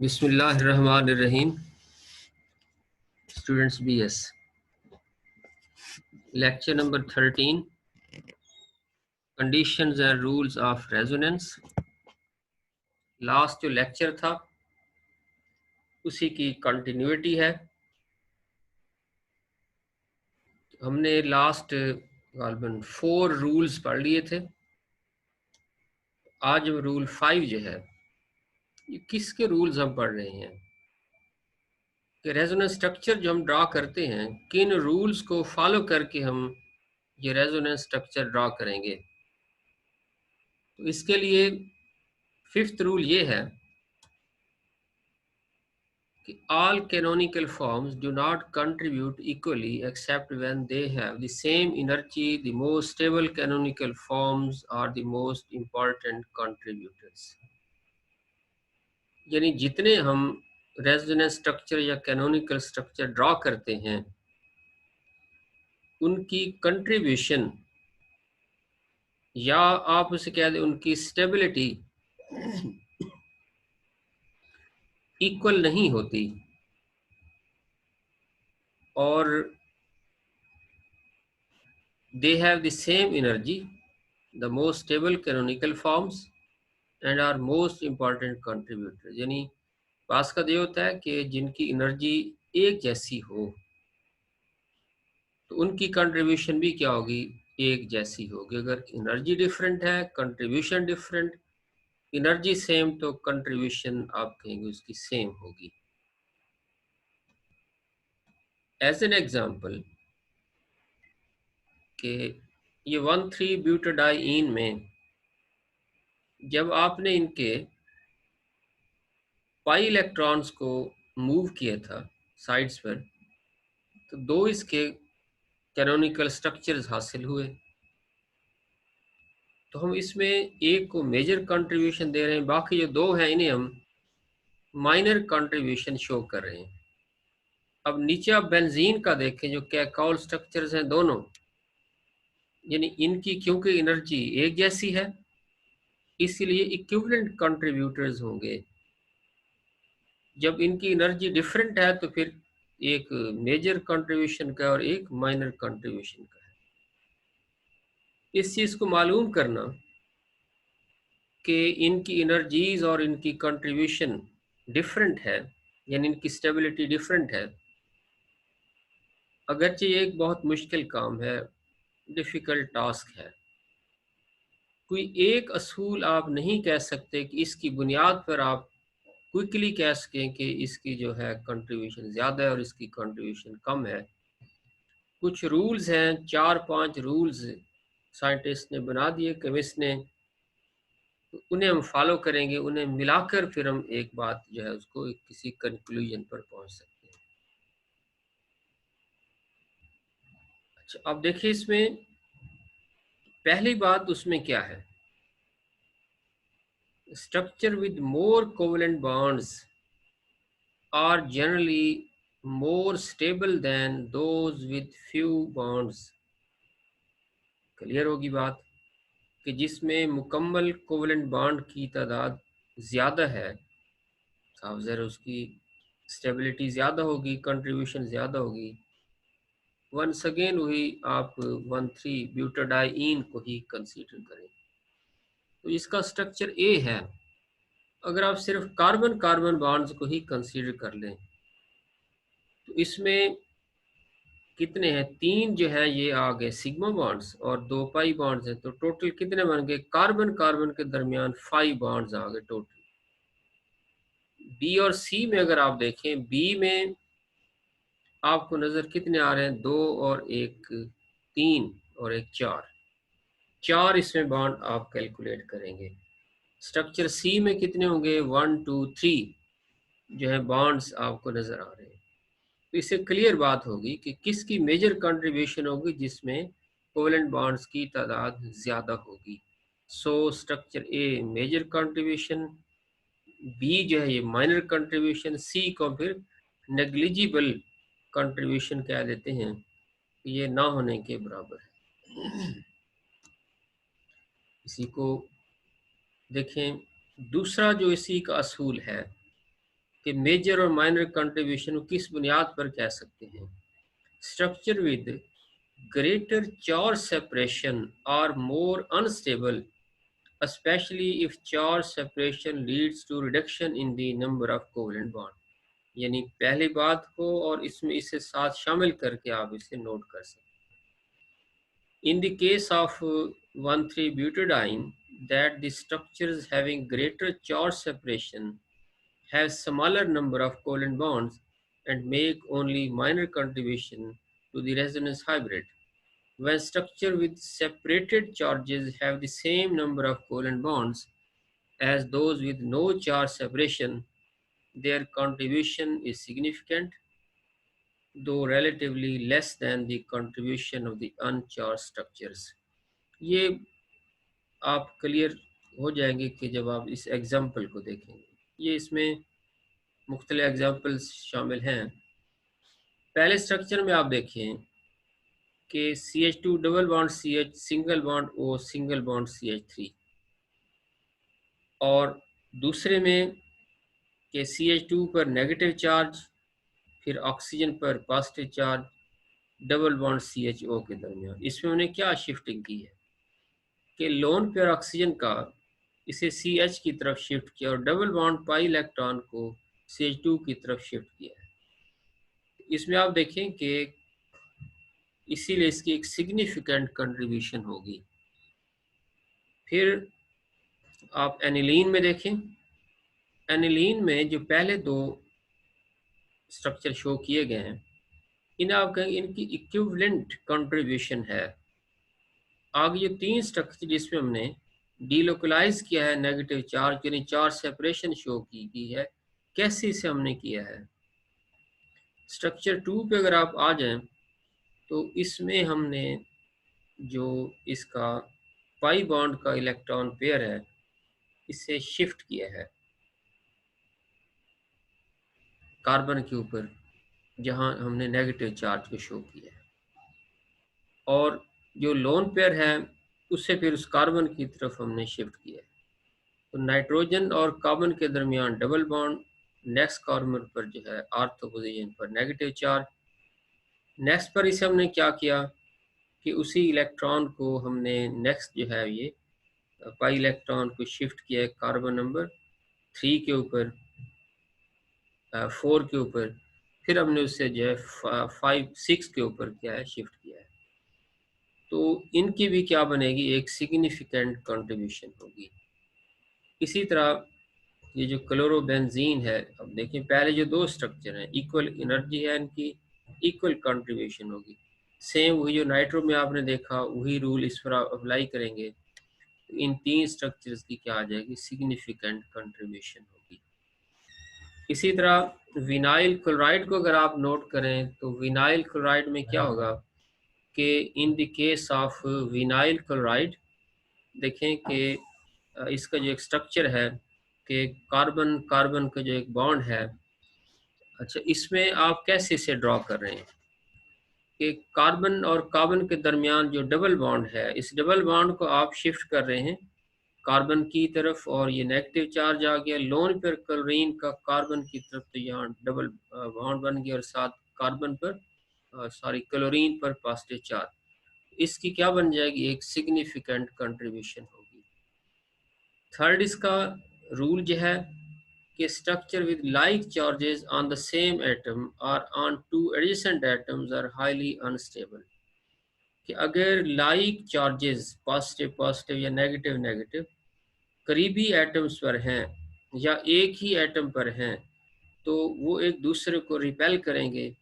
बिस्मिल्लाहिर्रहमानिर्रहीम। Students BS lecture number 13 conditions and rules of resonance. Last जो lecture था उसी की कंटिन्यूटी है। हमने लास्ट गालबन 4 रूल्स पढ़ लिए थे। आज हम रूल 5 जो है, ये किसके रूल्स हम पढ़ रहे हैं कि रेजोनेंस स्ट्रक्चर जो हम ड्रा करते हैं, किन रूल्स को फॉलो करके हम ये रेजोनेंस स्ट्रक्चर ड्रा करेंगे। तो इसके लिए 5th रूल ये है all canonical forms do not contribute equally except when they have the same energy. The most stable canonical forms are the most important contributors. यानी जितने हम रेजोनेंस स्ट्रक्चर या कैनोनिकल स्ट्रक्चर ड्रॉ करते हैं, उनकी contribution या आप उसे कह दें उनकी स्टेबिलिटी इक्वल नहीं होती, और they have the same energy. The most stable canonical forms and are most important contributor. यानी बात का ये होता है कि जिनकी एनर्जी एक जैसी हो तो उनकी कंट्रीब्यूशन भी क्या होगी, एक जैसी होगी। अगर एनर्जी डिफरेंट है, कंट्रीब्यूशन डिफरेंट, एनर्जी सेम तो कंट्रीब्यूशन आप कहेंगे उसकी सेम होगी। एज एन एग्जांपल कि ये 1,3 ब्यूटाडाइईन में जब आपने इनके पाई इलेक्ट्रॉन्स को मूव किया था साइड्स पर, तो 2 इसके कैनोनिकल स्ट्रक्चर्स हासिल हुए। तो हम इसमें एक को मेजर कंट्रीब्यूशन दे रहे हैं, बाकी जो 2 हैं इन्हें हम माइनर कंट्रीब्यूशन शो कर रहे हैं। अब नीचे आप बेंजीन का देखें, जो कैल्काइल स्ट्रक्चर्स हैं दोनों, यानी इनकी क्योंकि एनर्जी एक जैसी है इसलिए इक्विवेलेंट कंट्रीब्यूटर्स होंगे। जब इनकी एनर्जी डिफरेंट है तो फिर एक मेजर कंट्रीब्यूशन का और एक माइनर कंट्रीब्यूशन का है। इस चीज को मालूम करना कि इनकी एनर्जीज और इनकी कंट्रीब्यूशन डिफरेंट है, यानी इनकी स्टेबिलिटी डिफरेंट है, अगरचे ये एक बहुत मुश्किल काम है, डिफ़िकल्ट टास्क है। कोई एक असूल आप नहीं कह सकते कि इसकी बुनियाद पर आप क्विकली कह सकें कि इसकी जो है कंट्रीब्यूशन ज़्यादा है और इसकी कंट्रीब्यूशन कम है। कुछ रूल्स हैं, 4-5 रूल्स साइंटिस्ट ने बना दिए, केमिस्ट ने, तो उन्हें हम फॉलो करेंगे, उन्हें मिलाकर फिर हम एक बात जो है उसको किसी कंक्लूजन पर पहुंच सकते हैं। अच्छा, अब देखिए इसमें पहली बात उसमें क्या है, structure with more covalent bonds are generally more stable than those with few bonds। Clear होगी बात कि जिसमें मुकम्मल कोवलेंट बॉन्ड की तादाद ज़्यादा है, साफ ज़रा उसकी स्टेबिलिटी ज़्यादा होगी, कंट्रीब्यूशन ज़्यादा होगी। वंस अगेन वही आप 1,3 ब्यूटाडाइईन को ही कंसीडर करें, तो इसका स्ट्रक्चर ए है। अगर आप सिर्फ कार्बन कार्बन बॉन्ड्स को ही कंसीडर कर लें तो इसमें कितने हैं, 3 जो है ये आ गए सिग्मा बॉन्ड्स और 2 पाई बॉन्ड्स हैं, तो टोटल कितने बन गए, कार्बन कार्बन के दरमियान 5 बॉन्ड्स आ गए टोटल। बी और सी में अगर आप देखें, बी में आपको नजर कितने आ रहे हैं, 2 और 1 3 और 1 4 इसमें बॉन्ड आप कैलकुलेट करेंगे। स्ट्रक्चर सी में कितने होंगे, 1 2 3 जो है बॉन्ड्स आपको नजर आ रहे हैं। तो इससे क्लियर बात होगी कि किसकी मेजर कंट्रीब्यूशन होगी, जिसमें कोवेलेंट बॉन्ड्स की तादाद ज़्यादा होगी। सो स्ट्रक्चर ए मेजर कंट्रीब्यूशन, बी जो है ये माइनर कंट्रीब्यूशन, सी को फिर नेग्लिजिबल कंट्रीब्यूशन कह देते हैं, ये ना होने के बराबर है। इसी को देखें, दूसरा जो इसी का असूल है कि मेजर और माइनर कंट्रीब्यूशन को किस बुनियाद पर कह सकते हैं? Structure with greater charge separation are more unstable, especially if charge separation leads to reduction in the number of covalent bond. यानी पहली बात को और इसमें इसे साथ शामिल करके आप इसे नोट कर सकते हैं। In the case of 1,3-butadiene, that the structures having greater charge separation have smaller number of covalent bonds and make only minor contribution to the resonance hybrid. When structure with separated charges have the same number of covalent bonds as those with no charge separation, their contribution is significant, though relatively less than the contribution of the uncharged structures. ये आप clear हो जाएंगे कि जब आप इस example को देखेंगे। ये इसमें मुख्तलिफ एग्जाम्पल्स शामिल हैं। पहले स्ट्रक्चर में आप देखें कि CH2 double bond CH, single bond O, single bond CH3, और दूसरे में कि CH2 पर नेगेटिव चार्ज, फिर ऑक्सीजन पर positive charge, double bond CHO के दरमियान। इसमें उन्हें क्या शिफ्टिंग की है कि लोन पेयर ऑक्सीजन का इसे CH की तरफ शिफ्ट किया और डबल बॉन्ड पाई इलेक्ट्रॉन को CH2 की तरफ शिफ्ट किया है। इसमें आप देखें कि इसीलिए इसकी एक सिग्निफिकेंट कंट्रीब्यूशन होगी। फिर आप एनिलीन में देखें, एनिलीन में जो पहले दो स्ट्रक्चर शो किए गए हैं, इन्हें आप कहेंगे इनकी इक्विवेलेंट कंट्रीब्यूशन है। आगे जो तीन स्ट्रक्चर जिसमें हमने डीलोकलाइज किया है नेगेटिव चार्ज, यानी चार्ज सेपरेशन शो की है, कैसे इसे हमने किया है? स्ट्रक्चर 2 पे अगर आप आ जाएं तो इसमें हमने जो इसका पाई बॉन्ड का इलेक्ट्रॉन पेयर है इसे शिफ्ट किया है कार्बन के ऊपर, जहां हमने नेगेटिव चार्ज को शो किया है, और जो लोन पेयर है उससे फिर उस कार्बन की तरफ हमने शिफ्ट किया है। तो नाइट्रोजन और कार्बन के दरमियान डबल बॉन्ड, नेक्स्ट कार्बन पर जो है आर्थो पोजीशन पर नेगेटिव चार्ज। नेक्स्ट पर इसे हमने क्या किया कि उसी इलेक्ट्रॉन को हमने नेक्स्ट जो है ये पाई इलेक्ट्रॉन को शिफ्ट किया है कार्बन नंबर 3 के ऊपर, 4 के ऊपर, फिर हमने उससे जो है 5, 6 के ऊपर क्या है शिफ्ट किया है। तो इनकी भी क्या बनेगी, एक सिग्निफिकेंट कंट्रीब्यूशन होगी। इसी तरह ये जो क्लोरोबेंजीन है, अब देखिए पहले जो दो स्ट्रक्चर हैं इक्वल एनर्जी है, इनकी इक्वल कंट्रीब्यूशन होगी। सेम वही जो नाइट्रो में आपने देखा वही रूल इस पर आप अप्लाई करेंगे, तो इन तीन स्ट्रक्चर्स की क्या आ जाएगी, सिग्निफिकेंट कंट्रीब्यूशन होगी। इसी तरह विनाइल क्लोराइड को अगर आप नोट करें तो विनाइल क्लोराइड में क्या होगा कि in the case of vinyl chloride देखें कि इसका जो एक स्ट्रक्चर है कि कार्बन कार्बन का जो एक बॉन्ड है, अच्छा इसमें आप कैसे इसे ड्रॉ कर रहे हैं कि कार्बन और कार्बन के दरमियान जो डबल बॉन्ड है, इस डबल बॉन्ड को आप शिफ्ट कर रहे हैं कार्बन की तरफ, और ये नेगेटिव चार्ज आ गया लोन पर क्लोरीन का कार्बन की तरफ, तो यहाँ डबल बॉन्ड बन गया और साथ कार्बन पर सॉरी क्लोरीन पर पॉजिटिव चार्ज। इसकी क्या बन जाएगी, एक सिग्निफिकेंट कंट्रीब्यूशन होगी। थर्ड इसका रूल जो है कि structure with like charges on the same atom और on two adjacent atoms are highly unstable, कि अगर लाइक चार्जेस पॉजिटिव पॉजिटिव या नेगेटिव नेगेटिव करीबी एटम्स पर हैं या एक ही एटम पर हैं, तो वो एक दूसरे को रिपेल करेंगे।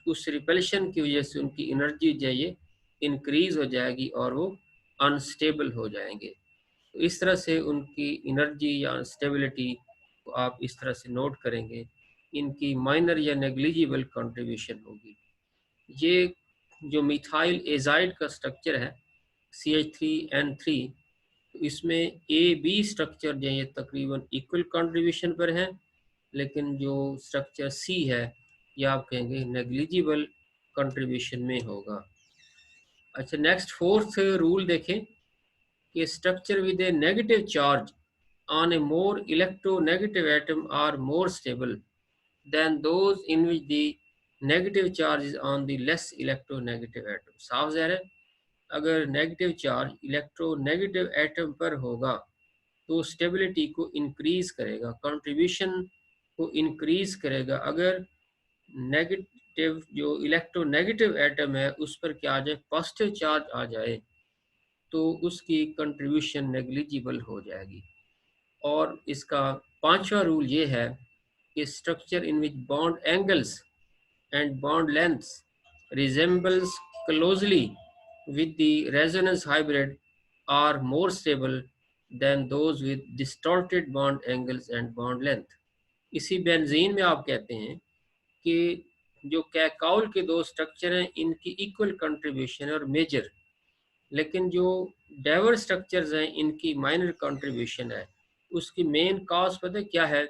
उस रिपेल्शन की वजह से उनकी एनर्जी जो है ये इंक्रीज हो जाएगी और वो अनस्टेबल हो जाएंगे। तो इस तरह से उनकी एनर्जी या स्टेबिलिटी को आप इस तरह से नोट करेंगे, इनकी माइनर या नेग्लिजिबल कंट्रीब्यूशन होगी। ये जो मिथाइल एजाइड का स्ट्रक्चर है CH3N3, तो इसमें ए बी स्ट्रक्चर जो है ये तकरीबन इक्वल कंट्रीब्यूशन पर हैं, लेकिन जो स्ट्रक्चर सी है ये आप कहेंगे नेग्लिजिबल कंट्रीब्यूशन में होगा। अच्छा नेक्स्ट फोर्थ रूल देखें कि structure with a negative charge on a more electronegative atom are more stable, than those in which the negative charge is on the less electronegative atom. साफ ज़ाहिर है, अगर negative charge electronegative atom पर होगा तो stability को increase करेगा, contribution को इंक्रीज करेगा। अगर नेगेटिव जो इलेक्ट्रोनेगेटिव एटम है उस पर क्या आ जाए, पॉजिटिव चार्ज आ जाए, तो उसकी कंट्रीब्यूशन नेग्लिजिबल हो जाएगी। और इसका पांचवा रूल ये है कि structure in which bond angles and bond lengths resembles closely with the resonance hybrid are more stable than those with distorted bond angles and bond length. इसी बेंजीन में आप कहते हैं कि जो कैकाउल के दो स्ट्रक्चर हैं इनकी इक्वल कंट्रीब्यूशन और मेजर, लेकिन जो डाइवर्स स्ट्रक्चर्स हैं इनकी माइनर कंट्रीब्यूशन है। उसकी मेन कॉज पता है क्या है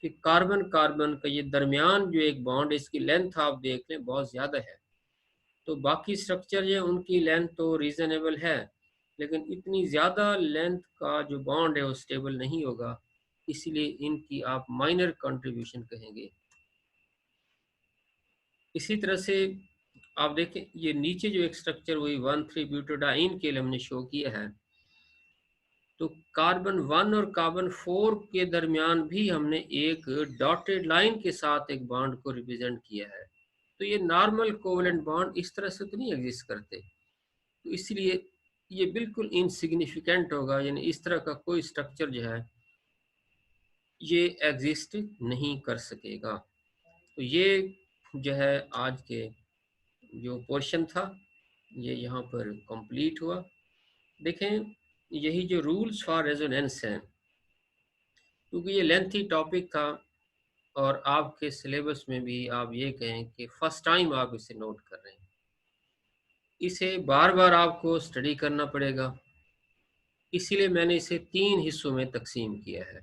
कि कार्बन कार्बन का ये दरमियान जो एक बॉन्ड, इसकी लेंथ आप देख लें बहुत ज़्यादा है। तो बाकी स्ट्रक्चर जो है उनकी लेंथ तो रीज़नेबल है, लेकिन इतनी ज़्यादा लेंथ का जो बॉन्ड है वो स्टेबल नहीं होगा, इसीलिए इनकी आप माइनर कंट्रीब्यूशन कहेंगे। इसी तरह से आप देखें ये नीचे जो एक स्ट्रक्चर वही 1,3 ब्यूटाडाइन के लिए हमने शो किया है, तो कार्बन 1 और कार्बन 4 के दरमियान भी हमने एक डॉटेड लाइन के साथ एक बॉन्ड को रिप्रेजेंट किया है। तो ये नॉर्मल कोवेलेंट बॉन्ड इस तरह से तो नहीं एग्जिस्ट करते, तो इसलिए ये बिल्कुल इनसिग्निफिकेंट होगा, यानी इस तरह का कोई स्ट्रक्चर जो है ये एग्जिस्ट नहीं कर सकेगा। तो ये जो है आज के जो पोर्शन था ये यहाँ पर कंप्लीट हुआ। देखें यही जो रूल्स फॉर रेजोनेंस हैं, क्योंकि ये लेंथी टॉपिक था और आपके सिलेबस में भी आप ये कहें कि फर्स्ट टाइम आप इसे नोट कर रहे हैं, इसे बार बार आपको स्टडी करना पड़ेगा। इसीलिए मैंने इसे 3 हिस्सों में तकसीम किया है।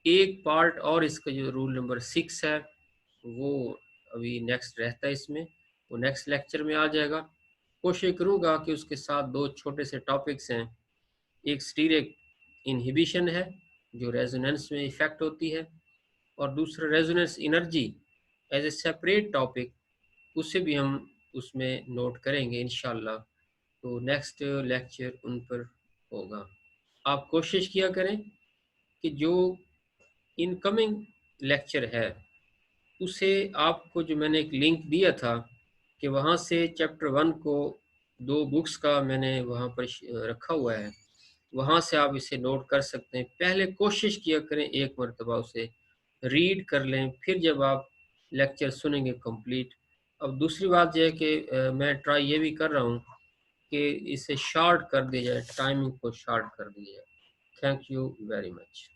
एक पार्ट और इसका जो रूल नंबर 6 है वो अभी नेक्स्ट रहता है, इसमें वो नेक्स्ट लेक्चर में आ जाएगा। कोशिश करूँगा कि उसके साथ 2 छोटे से टॉपिक्स हैं, एक स्टीरिक इनहिबिशन है जो रेजोनेंस में इफ़ेक्ट होती है, और दूसरा resonance energy as a separate topic, उसे भी हम उसमें नोट करेंगे इंशाल्लाह। तो नेक्स्ट लेक्चर उन पर होगा। आप कोशिश किया करें कि जो इनकमिंग लेक्चर है उसे आपको जो मैंने एक लिंक दिया था कि वहाँ से चैप्टर 1 को 2 बुक्स का मैंने वहाँ पर रखा हुआ है, वहाँ से आप इसे नोट कर सकते हैं। पहले कोशिश किया करें एक मरतबा उसे रीड कर लें, फिर जब आप लेक्चर सुनेंगे कंप्लीट। अब दूसरी बात यह है कि मैं ट्राई ये भी कर रहा हूँ कि इसे शॉर्ट कर दिया जाए, टाइमिंग को शॉर्ट कर दिया जाए। Thank you very much.